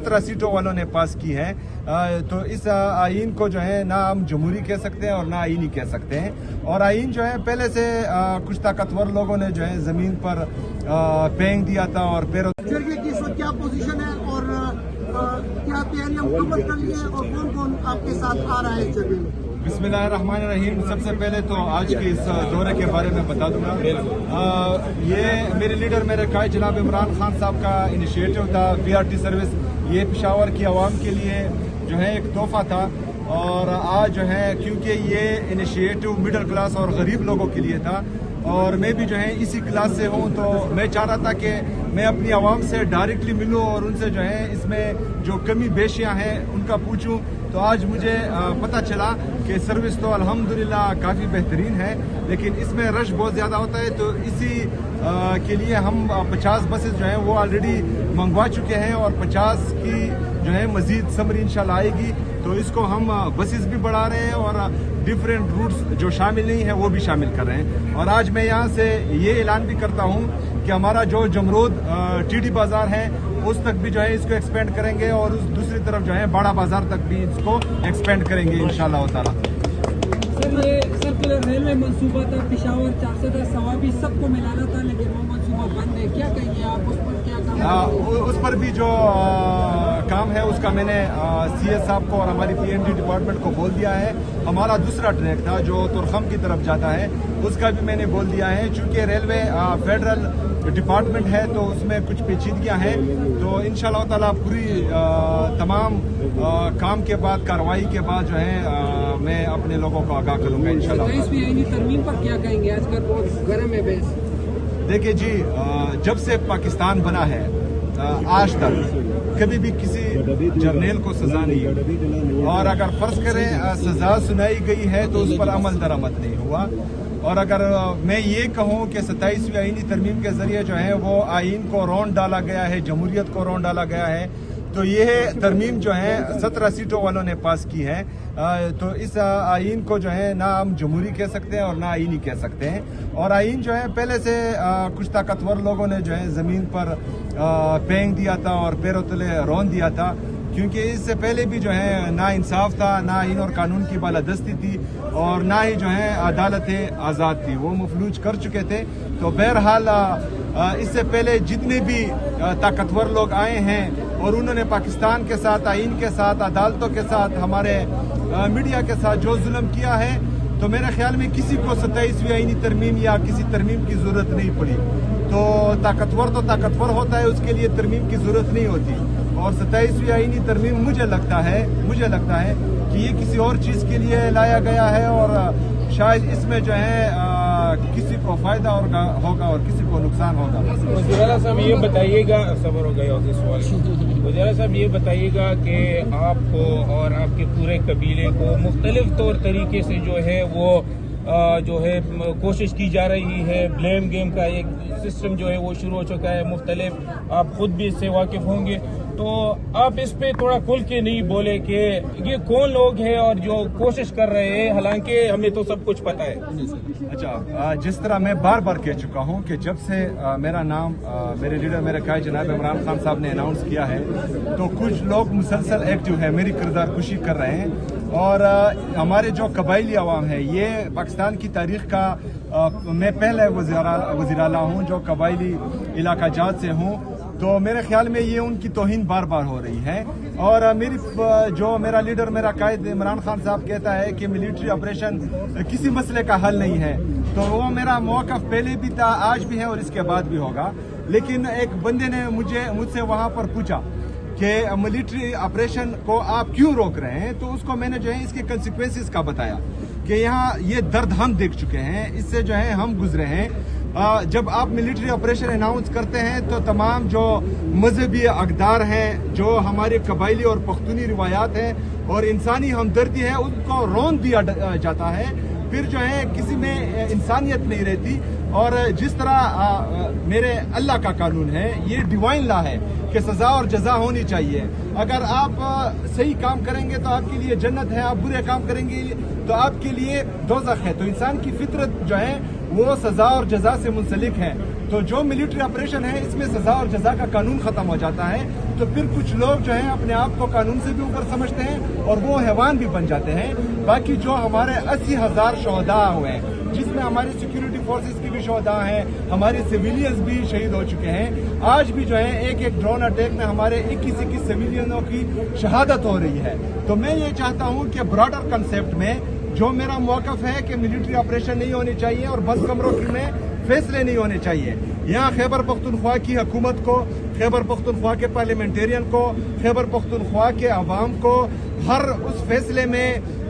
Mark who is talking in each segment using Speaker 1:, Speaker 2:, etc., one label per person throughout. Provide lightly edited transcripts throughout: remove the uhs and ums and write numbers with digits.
Speaker 1: 17 सीटों वालों ने पास की है। तो इस आइन को जो है ना हम जमहूरी कह सकते हैं और ना आइन ही कह सकते हैं। और आइन जो है पहले से कुछ ताकतवर लोगों ने जो है जमीन पर फेंक दिया था और पैरों
Speaker 2: की इस वक्त क्या पोजीशन है और क्या तैयारियां मुकम्मल कर ली है और कौन कौन आपके साथ आ रहा है जगह में?
Speaker 1: बिस्मिल्लाहिर्रहमानिर्रहीम। सबसे पहले तो आज के इस दौरे के बारे में बता दूंगा। ये मेरे लीडर मेरे कायद जनाब इमरान खान साहब का इनिशिएटिव था। PRT सर्विस ये पेशावर की आवाम के लिए जो है एक तोहफा था और आज जो है क्योंकि ये इनिशिएटिव मिडिल क्लास और गरीब लोगों के लिए था और मैं भी जो है इसी क्लास से हूँ, तो मैं चाह रहा था कि मैं अपनी आवाम से डायरेक्टली मिलूँ और उनसे जो है इसमें जो कमी बेशियाँ हैं उनका पूछूँ। तो आज मुझे पता चला कि सर्विस तो अल्हम्दुलिल्लाह काफ़ी बेहतरीन है, लेकिन इसमें रश बहुत ज़्यादा होता है। तो इसी के लिए हम 50 बसेस जो हैं वो ऑलरेडी मंगवा चुके हैं और 50 की जो है मज़ीद समरी इंशाल्लाह आएगी। तो इसको हम बसेस भी बढ़ा रहे हैं और डिफरेंट रूट्स जो शामिल नहीं है वो भी शामिल कर रहे हैं। और आज मैं यहाँ से ये ऐलान भी करता हूँ कि हमारा जो जमरूद TD बाज़ार है उस तक भी जो है इसको एक्सपेंड करेंगे और उस दूसरी तरफ जो है बड़ा बाज़ार तक भी इसको एक्सपेंड करेंगे इंशाल्लाह ताला।
Speaker 3: सर ये सर्कुलर रेलवे मंसूबा था पेशावर 410 सवाबी सबको मिलाना था, लेकिन वो मंसूबा बंद है, क्या कहेंगे आप उस पर? क्या काम
Speaker 1: उस पर भी जो काम है उसका मैंने CS साहब को और हमारी PND डिपार्टमेंट को बोल दिया है। हमारा दूसरा ट्रैक था जो तुरखम की तरफ जाता है उसका भी मैंने बोल दिया है। चूँकि रेलवे फेडरल डिपार्टमेंट है तो उसमें कुछ पेचीदगियाँ हैं, तो इंशाल्लाह ताला पूरी तमाम काम के बाद कार्रवाई के बाद जो है मैं अपने लोगों को आगाह करूँगा इंशाल्लाह।
Speaker 3: तरमीम पर क्या कहेंगे? आजकल बहुत गर्म है बहस।
Speaker 1: देखिए जी, जब से पाकिस्तान बना है आज तक कभी भी किसी जर्नेल को सजा नहीं हुई और अगर फर्ज करें सजा सुनाई गई है तो उस पर अमल दरामद नहीं हुआ। और अगर मैं ये कहूँ कि 27वीं आईनी तरमीम के जरिए जो है वो आइन को रौंद डाला गया है, जमहूरियत को रौंद डाला गया है, तो ये तरमीम जो है 17 सीटों वालों ने पास की है। तो इस आइन को जो है ना हम जमहूरी कह सकते हैं और ना आइन ही कह सकते हैं। और आइन जो है पहले से कुछ ताकतवर लोगों ने जो है ज़मीन पर फेंक दिया था और पैरों तले रौंद दिया था, क्योंकि इससे पहले भी जो है ना इंसाफ था, ना आइन और कानून की बालादस्ती थी और ना ही जो है अदालतें आज़ाद थी, वो मफलूज कर चुके थे। तो बहरहाल इससे पहले जितने भी ताकतवर लोग आए हैं और उन्होंने पाकिस्तान के साथ, आइन के साथ, अदालतों के साथ, हमारे मीडिया के साथ जो जुल्म किया है, तो मेरे ख्याल में किसी को 27वीं आईनी तरमीम या किसी तरमीम की ज़रूरत नहीं पड़ी। तो ताकतवर होता है, उसके लिए तरमीम की ज़रूरत नहीं होती। और 27वीं आईनी तरमीम मुझे लगता है कि ये किसी और चीज़ के लिए लाया गया है और शायद इसमें जो है किसी को फायदा होगा और किसी को नुकसान होगा।
Speaker 4: वज़ीर साहब ये बताइएगा, सबर हो गया उस सवाल। वज़ीर साहब ये बताइएगा कि आपको और आपके पूरे कबीले को मुख्तलिफ तौर तरीके से जो है वो कोशिश की जा रही है, ब्लेम गेम का एक सिस्टम जो है वो शुरू हो चुका है मुख्तलिफ, आप खुद भी इससे वाकिफ होंगे, तो आप इस पे थोड़ा खुल के नहीं बोले कि ये कौन लोग हैं और जो कोशिश कर रहे हैं, हालांकि हमें तो सब कुछ पता है।
Speaker 1: अच्छा, जिस तरह मैं बार बार कह चुका हूँ कि जब से मेरा नाम मेरे लीडर मेरे कायद जनाब इमरान खान साहब ने अनाउंस किया है तो कुछ लोग मुसलसल एक्टिव है, मेरी किरदार कुशी कर रहे हैं। और हमारे जो कबायली अवाम है, ये पाकिस्तान की तारीख का मैं पहले वज़ीर आला हूँ जो कबायली इलाका जात से हूँ, तो मेरे ख्याल में ये उनकी तौहीन बार बार हो रही है। और मेरा लीडर मेरा कायद इमरान खान साहब कहता है कि मिलिट्री ऑपरेशन किसी मसले का हल नहीं है, तो वो मेरा मौक़िफ़ पहले भी था, आज भी है और इसके बाद भी होगा। लेकिन एक बंदे ने मुझसे वहाँ पर पूछा कि मिलिट्री ऑपरेशन को आप क्यों रोक रहे हैं, तो उसको मैंने जो है इसके कंसिक्वेंसेस का बताया कि यहाँ ये दर्द हम देख चुके हैं, इससे जो है हम गुजरे हैं। जब आप मिलिट्री ऑपरेशन अनाउंस करते हैं तो तमाम जो मजहबी अक़दार हैं, जो हमारे कबायली और पख्तूनी रिवायात हैं और इंसानी हमदर्दी है, उनको रौंद दिया जाता है। फिर जो है किसी में इंसानियत नहीं रहती। और जिस तरह मेरे अल्लाह का कानून है, ये डिवाइन लॉ है कि सजा और जजा होनी चाहिए। अगर आप सही काम करेंगे तो आपके लिए जन्नत है, आप बुरे काम करेंगे तो आपके लिए दोज़ख है। तो इंसान की फितरत जो है वो सजा और जजा से मुंसलिक है। تو جو ملٹری آپریشن ہے اس میں سزا اور جزا کا قانون ختم ہو جاتا ہے، تو پھر کچھ لوگ جو ہیں اپنے آپ کو قانون سے بھی اوپر سمجھتے ہیں اور وہ حیوان بھی بن جاتے ہیں۔ باقی جو ہمارے 80,000 شہداء ہوئے ہیں، جس میں ہماری سیکیورٹی فورسز کی بھی شہداء ہیں، ہمارے سویلینز بھی شہید ہو چکے ہیں، آج بھی جو ہے ایک ڈرون اٹیک میں ہمارے 21 سویلینوں کی شہادت ہو رہی ہے۔ تو میں یہ چاہتا ہوں کہ براڈر کنسیپٹ میں جو میرا موقف ہے کہ ملٹری آپریشن نہیں ہونی چاہیے اور بند کمروں میں فیصلے نہیں ہونے چاہیے۔ یہاں خیبر پختونخوا کی حکومت کو، خیبر پختونخوا کے پارلیمنٹیرین کو، خیبر پختونخوا کے عوام کو ہر اس فیصلے میں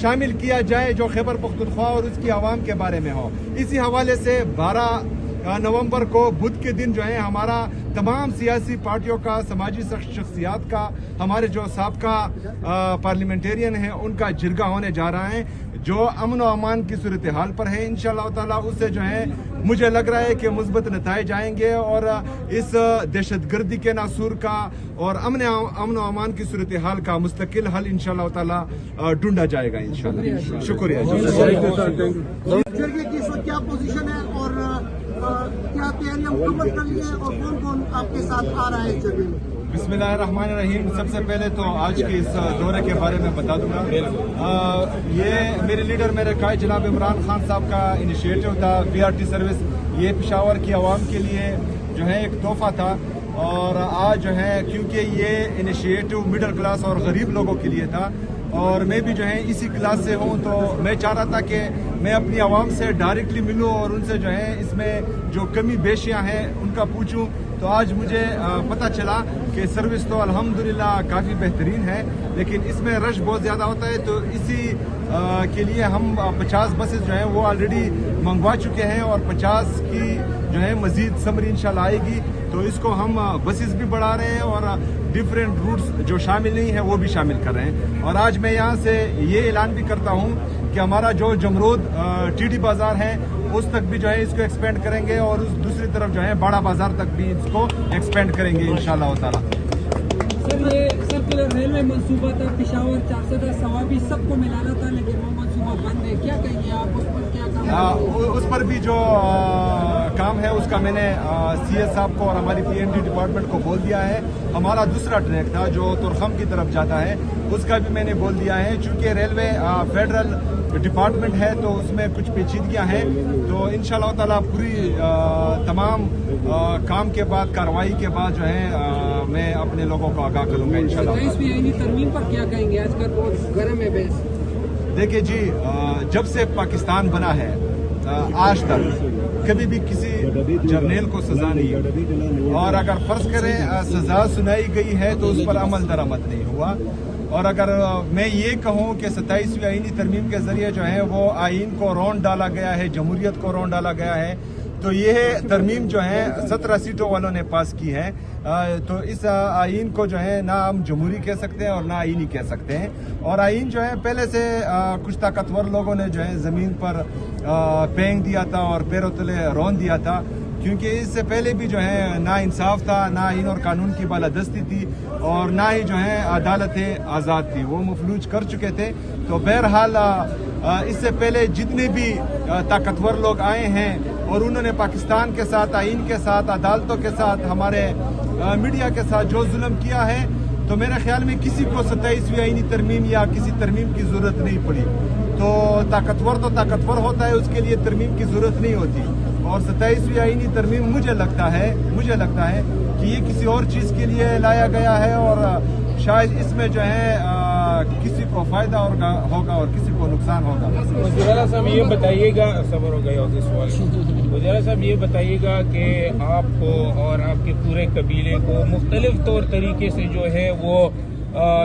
Speaker 1: شامل کیا جائے جو خیبر پختونخوا اور اس کی عوام کے بارے میں ہو۔ اسی حوالے سے 12 نومبر کو بدھ کے دن جو ہے ہمارا تمام سیاسی پارٹیوں کا، سماجی شخصیات کا، ہمارے جو سابقہ پارلیمنٹیرین ہیں ان کا جرگہ ہونے جا رہا ہے جو امن و امان کی صورتحال پر ہے۔ انشاءاللہ تعالیٰ اس سے جو ہے مجھے لگ رہا ہے کہ مثبت نتائج آئیں گے اور اس دہشت گردی کے ناسور کا اور امن و امان کی صورتحال کا مستقل حل انشاءاللہ تعالیٰ ڈھونڈا جائے گا انشاءاللہ۔ شکریہ۔
Speaker 2: جرگے کی اس وقت کیا پوزیشن ہے اور کیا تیاریاں مکمل کر لی ہیں اور کون کون آپ کے ساتھ آ رہا ہے اس جرگے میں؟
Speaker 1: بسم اللہ الرحمن الرحیم۔ سب سے پہلے تو آج کے اس دورے کے بارے میں بتا دوں گا۔ یہ میرے لیڈر میرے قائد جناب عمران خان صاحب کا انیشیٹو تھا۔ PRT سروس یہ پشاور کی عوام کے لیے جو ہے ایک تحفہ تھا، اور آج جو ہے کیونکہ یہ انیشیٹو مڈل کلاس اور غریب لوگوں کے لیے تھا اور میں بھی جو ہے اسی کلاس سے ہوں، تو میں چاہ رہا تھا کہ میں اپنی عوام سے ڈائریکٹلی ملوں اور ان سے جو ہے اس میں جو کمی بیشیاں ہیں ان کا پوچھوں۔ تو آج مجھے پتہ چلا کہ سروس تو الحمدللہ کافی بہترین ہے، لیکن اس میں رش بہت زیادہ ہوتا ہے، تو اسی کے لیے ہم 50 بسز جو ہیں وہ آلریڈی منگوا چکے ہیں اور 50 کی جو ہے مزید سمری انشاءاللہ آئے گی، تو اس کو ہم بسز بھی بڑھا رہے ہیں اور ڈیفرنٹ روٹس جو شامل نہیں ہیں وہ بھی شامل کر رہے ہیں۔ اور آج میں یہاں سے یہ اعلان بھی کرتا ہوں کہ ہمارا جو جمرود TD بازار ہے اس تک بھی جو ہے اس کو ایکسپینڈ کریں گے اور اس دوسری طرف جو ہے باڑا بازار تک بھی اس کو ایکسپینڈ کریں گے انشاءاللہ تعالیٰ۔
Speaker 3: سر یہ سرکولر ریلوے منصوبہ تھا پشاور 410 سوابی سب کو ملانا تھا، لیکن وہ منصوبہ بند ہے، کیا کہیں گے آپ اس پر؟ کیا کام
Speaker 1: اس پر بھی جو کام ہے اس کا میں نے CS صاحب کو اور ہماری PND ڈپارٹمنٹ کو بول دیا ہے۔ ہمارا دوسرا ٹریک تھا جو ترخم کی طرف جاتا ہے، اس کا بھی میں نے بول دیا ہے، چونکہ ریلوے فیڈرل ڈپارٹمنٹ ہے تو اس میں کچھ پیچیدگیاں ہیں، تو انشاءاللہ تعالیٰ پوری تمام کام کے بعد، کارروائی کے بعد جو ہے میں اپنے لوگوں کو آگاہ کروں گا انشاءاللہ۔
Speaker 3: 27ویں آئینی ترمیم پر کیا کہیں گے؟ آج کل بہت گرم ہے بحث۔
Speaker 1: دیکھیں جی، جب سے پاکستان بنا ہے آج تک کبھی بھی کسی جرنیل کو سزا نہیں ہوئی، اور اگر فرض کریں سزا سنائی گئی ہے تو اس پر عمل درآمد نہیں ہوا۔ اور اگر میں یہ کہوں کہ 27ویں آئینی ترمیم کے ذریعے جو ہے وہ آئین کو رون ڈالا گیا ہے، جمہوریت کو رون ڈالا گیا ہے، تو یہ ترمیم جو ہے 17 سیٹوں والوں نے پاس کی ہے، تو اس آئین کو جو ہے نہ ہم جمہوری کہہ سکتے ہیں اور نہ آئینی کہہ سکتے ہیں۔ اور آئین جو ہے پہلے سے کچھ طاقتور لوگوں نے جو ہے زمین پر پینگ دیا تھا اور پیروں تلے رون دیا تھا، کیونکہ اس سے پہلے بھی جو ہے نہ انصاف تھا، نہ آئین اور قانون کی بالادستی تھی، اور نہ ہی جو ہے عدالت آزاد تھی، وہ مفلوج کر چکے تھے۔ تو بہرحال اس سے پہلے جتنے بھی طاقتور لوگ آئے ہیں اور انہوں نے پاکستان کے ساتھ، آئین کے ساتھ، عدالتوں کے ساتھ، ہمارے میڈیا کے ساتھ جو ظلم کیا ہے، تو میرے خیال میں کسی کو 27ویں آئینی ترمیم یا کسی ترمیم کی ضرورت نہیں پڑی۔ تو طاقتور ہوتا ہے، اس کے لیے ترمیم کی ضرورت نہیں ہوتی۔ اور 27ویں آئینی ترمیم مجھے لگتا ہے کہ یہ کسی اور چیز کے لیے لایا گیا ہے، اور شاید اس میں جو ہے کسی کو فائدہ ہوگا اور کسی کو نقصان ہوگا۔
Speaker 4: وزیر صاحب یہ بتائیے گا، صبر ہو گیا سوال، وزیر صاحب یہ بتائیے گا کہ آپ کو اور آپ کے پورے قبیلے کو مختلف طور طریقے سے جو ہے وہ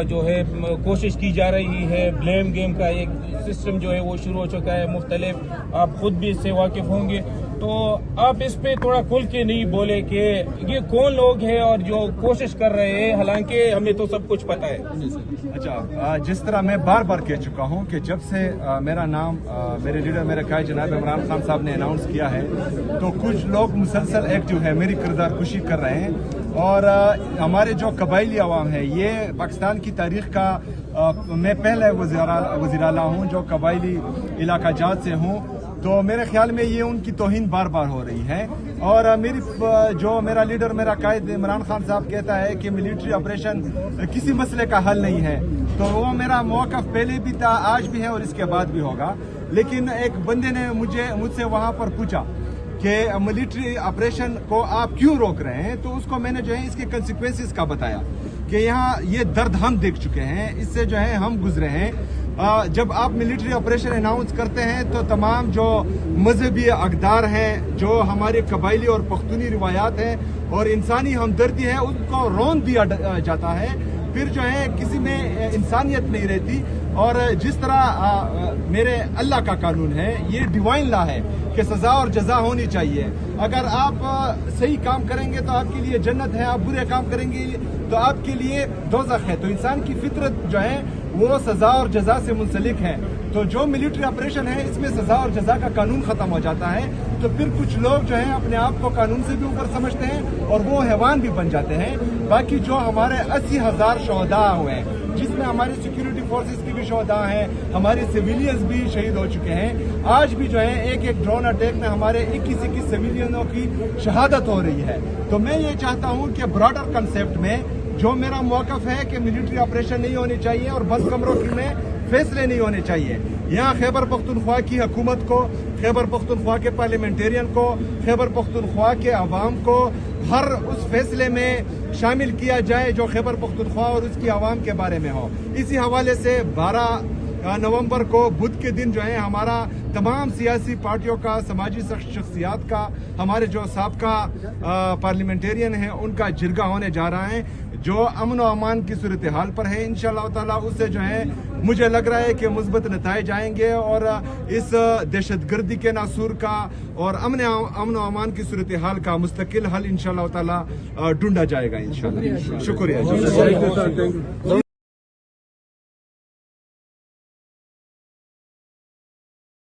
Speaker 4: جو ہے کوشش کی جا رہی ہے، بلیم گیم کا ایک سسٹم جو ہے وہ شروع ہو چکا ہے مختلف، آپ خود بھی اس سے واقف ہوں گے، تو آپ اس پہ تھوڑا کھل کے نہیں بولے کہ یہ کون لوگ ہیں اور جو کوشش کر رہے ہیں، حالانکہ ہمیں تو سب کچھ پتہ ہے۔
Speaker 1: اچھا، جس طرح میں بار بار کہہ چکا ہوں کہ جب سے میرا نام میرے لیڈر میرے قائد جناب عمران خان صاحب نے اناؤنس کیا ہے، تو کچھ لوگ مسلسل ایکٹیو ہیں، میری کردار کشی کر رہے ہیں، اور ہمارے جو قبائلی عوام ہے، یہ پاکستان کی تاریخ کا میں پہلے وزیر اعلیٰ ہوں جو قبائلی علاقہ جات سے ہوں، तो मेरे ख्याल में ये उनकी तौहीन बार बार हो रही है। और मेरा लीडर, मेरा कायद इमरान खान साहब कहता है कि मिलिट्री ऑपरेशन किसी मसले का हल नहीं है, तो वो मेरा मौक़िफ़ पहले भी था, आज भी है और इसके बाद भी होगा। लेकिन एक बंदे ने मुझसे वहाँ पर पूछा कि मिलिट्री ऑपरेशन को आप क्यों रोक रहे हैं, तो उसको मैंने जो है इसके कंसिक्वेंसेस का बताया कि यहाँ ये दर्द हम देख चुके हैं, इससे जो है हम गुजरे हैं। जब आप मिलिट्री ऑपरेशन अनाउंस करते हैं तो तमाम जो मजहबी अक़दार हैं, जो हमारे कबायली और पख्तूनी रिवायात हैं और इंसानी हमदर्दी है, उनको रौंद दिया जाता है। फिर जो है किसी में इंसानियत नहीं रहती। और जिस तरह मेरे अल्लाह का कानून है, ये डिवाइन लॉ है कि सज़ा और जज़ा होनी चाहिए। अगर आप सही काम करेंगे तो आपके लिए जन्नत है, आप बुरे काम करेंगे तो आपके लिए दोज़ख है। तो इंसान की फितरत जो है वो सज़ा और जज़ा से मुंसलिक है। तो जो मिलिट्री ऑपरेशन है, इसमें सज़ा और जज़ा का कानून ख़त्म हो जाता है। तो फिर कुछ लोग जो हैं अपने आप को कानून से भी ऊपर समझते हैं और वो हैवान भी बन जाते हैं। बाकी जो हमारे 80,000 शहदा हुए हैं, जिसमें हमारे सिक्योरिटी फोर्सेस की भी शहदा हैं, हमारे सिविलियंस भी शहीद हो चुके हैं। आज भी जो है एक ड्रोन अटैक में हमारे 21 सिविलियनों की शहादत हो रही है। तो मैं ये चाहता हूँ कि ब्रॉडर कंसेप्ट में जो मेरा मौक़िफ़ है कि मिलिट्री ऑपरेशन नहीं होने चाहिए और बंद कमरों में फैसले नहीं होने चाहिए। यहाँ खैबर पख्तूनख्वा की हुकूमत को, खैबर पख्तूनख्वा के पार्लियामेंटेरियन को, खैबर पख्तूनख्वा के अवाम को हर उस फैसले में शामिल किया जाए जो खैबर पख्तूनख्वा और उसकी आवाम के बारे में हो। इसी हवाले से 12 नवंबर को बुध के दिन जो है हमारा तमाम सियासी पार्टियों का, समाजी शख्सियात का, हमारे जो साबका पार्लियामेंटेरियन हैं उनका जिरगा होने जा रहा है, जो अमन और अमान की सूरत हाल पर है। इंशाअल्लाह ताला उससे जो है मुझे लग रहा है कि मुस्बत नताइज आएंगे और इस दहशतगर्दी के नासूर का और अमन और अमान की सूरत हाल का मुस्तकिल हल इंशाअल्लाह ताला ढूंढा जाएगा इंशाअल्लाह। शुक्रिया।